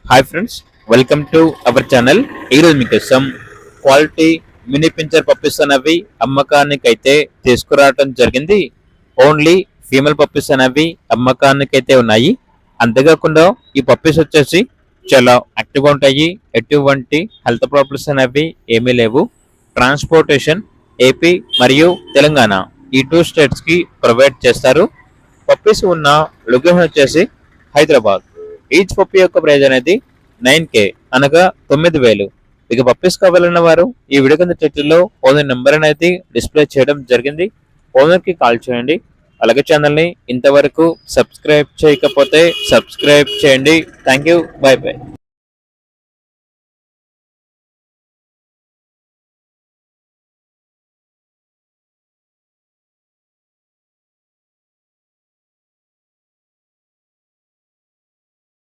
Hi friends, welcome to our channel. ఈరోజు మీకోసం quality mini pinscher puppies అనేవి అమ్మకానికి అయితే తీసుకురావడం జరిగింది. ఓన్లీ ఫీమేల్ పప్పీస్ అనేవి అమ్మకానికి అయితే ఉన్నాయి. అంతేకాకుండా ఈ పప్పీస్ వచ్చేసి చాలా యాక్టివ్గా ఉంటాయి. ఎటువంటి హెల్త్ ప్రాబ్లమ్స్ అనేవి ఏమీ లేవు. ట్రాన్స్పోర్టేషన్ ఏపీ మరియు తెలంగాణ ఈ 2 స్టేట్స్ కి ప్రొవైడ్ చేస్తారు. పప్పీస్ ఉన్న లొకేషన్ వచ్చేసి హైదరాబాద్. ఈచ్ పప్పీ యొక్క ప్రైజ్ అనేది 9K అనగా 9,000. ఇక పప్పీస్ కావాలన్న వారు ఈ వీడియో కింద టైటిల్లో ఓనర్ నెంబర్ అనేది డిస్ప్లే చేయడం జరిగింది. ఓనర్ కి కాల్ చేయండి. అలాగే ఛానల్ ని ఇంతవరకు సబ్స్క్రైబ్ చేయకపోతే సబ్స్క్రైబ్ చేయండి. Thank you. By by.